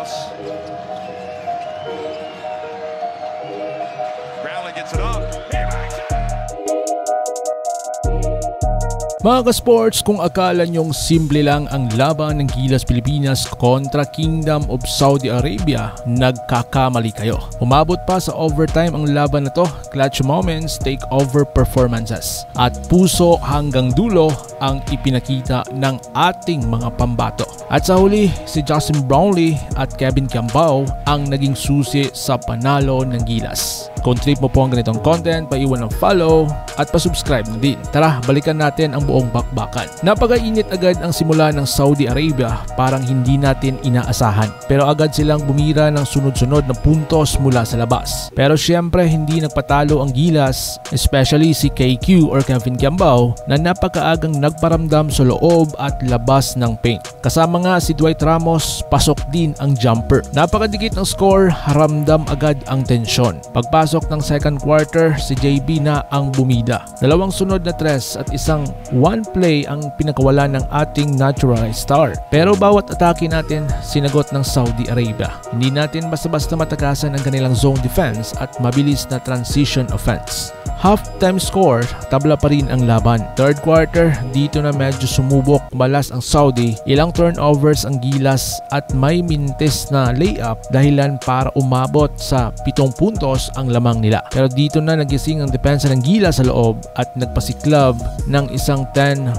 Ramos. Brownlee gets it up. Mga ka-sports, kung akala nyong simple lang ang laban ng Gilas Pilipinas kontra Kingdom of Saudi Arabia, nagkakamali kayo. Umabot pa sa overtime ang laban na to, clutch moments, takeover performances, at puso hanggang dulo ang ipinakita ng ating mga pambato. At sa huli, si Justin Brownlee at Kevin Kiambao ang naging susi sa panalo ng Gilas. Kung trip mo po ang ganitong content, paiwan ng follow at pa-subscribe na din. Tara, balikan natin ang buong bakbakan. Napakainit agad ang simula ng Saudi Arabia, parang hindi natin inaasahan. Pero agad silang bumira ng sunod-sunod na puntos mula sa labas. Pero syempre hindi nagpatalo ang Gilas, especially si KQ or Kevin Kiambao na napakaagang nagparamdam sa loob at labas ng paint. Kasama nga si Dwight Ramos, pasok din ang jumper. Napakadikit ng score, haramdam agad ang tensyon. Pagpasok ng second quarter, si JB na ang bumida. Dalawang sunod na tres at isang one play ang pinakawala ng ating naturalized star. Pero bawat atake natin, sinagot ng Saudi Arabia. Hindi natin basta-basta matakasan ang kanilang zone defense at mabilis na transition offense. Half-time score, tabla pa rin ang laban. Third quarter, dito na medyo sumubok balas ang Saudi. Ilang turnovers ang Gilas at may mintes na layup dahilan para umabot sa 7 puntos ang lamang nila. Pero dito na nagising ang depensa ng Gilas sa loob at nagpasiklab ng isang 10-0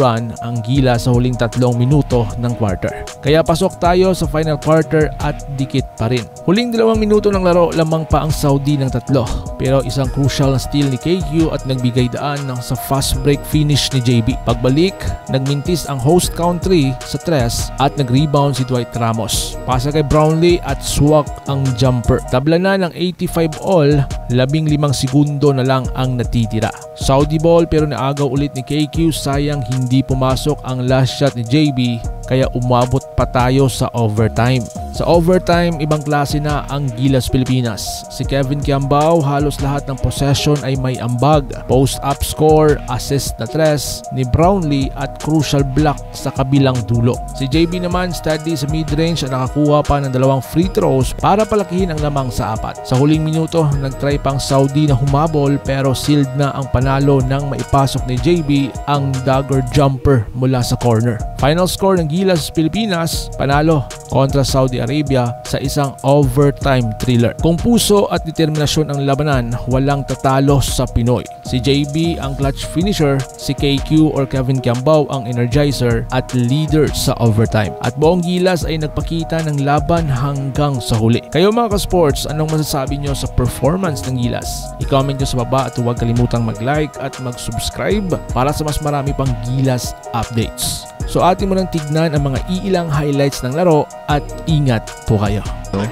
run ang Gilas sa huling 3 minuto ng quarter. Kaya pasok tayo sa final quarter at dikit pa rin. Huling 2 minuto ng laro, lamang pa ang Saudi ng 3. Pero isang crucial na steal ni KQ at nagbigay daan ng sa fast break finish ni JB. Pagbalik, nagmintis ang host country sa 3 at nag-rebound si Dwight Ramos. Pasa kay Brownlee at swak ang jumper. Tabla na ng 85 all, 15 segundo na lang ang natitira. Saudi ball pero naagaw ulit ni KQ, sayang hindi pumasok ang last shot ni JB kaya umabot pa tayo sa overtime. Sa overtime, ibang klase na ang Gilas Pilipinas. Si Kevin Kiambao, halos lahat ng possession ay may ambag. Post-up score, assist na 3 ni Brownlee at crucial block sa kabilang dulo. Si JB naman steady sa mid-range at nakakuha pa ng 2 free throws para palakihin ang lamang sa 4. Sa huling minuto, nagtry pang Saudi na humabol pero sealed na ang panalo nang maipasok ni JB ang dagger jumper mula sa corner. Final score ng Gilas Pilipinas, panalo kontra Saudi Arabia sa isang overtime thriller. Kung puso at determinasyon ang labanan, walang tatalo sa Pinoy. Si JB ang clutch finisher, si KQ or Kevin Kiambao ang energizer at leader sa overtime. At buong Gilas ay nagpakita ng laban hanggang sa huli. Kayo mga ka-sports, anong masasabi nyo sa performance ng Gilas? I-comment nyo sa baba at huwag kalimutang mag-like at mag-subscribe para sa mas marami pang Gilas updates. So atin mo nang tignan ang mga iilang highlights ng laro at ingat po kayo.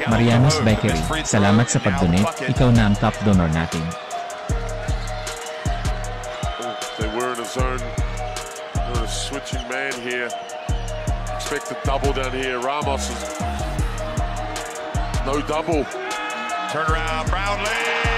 Marianos Bakery, salamat sa pag-donate. Ikaw na ang top donor natin. They were in a zone. A switching man here. Expect a double down here. Ramos is no double. Turn around, Brownlee.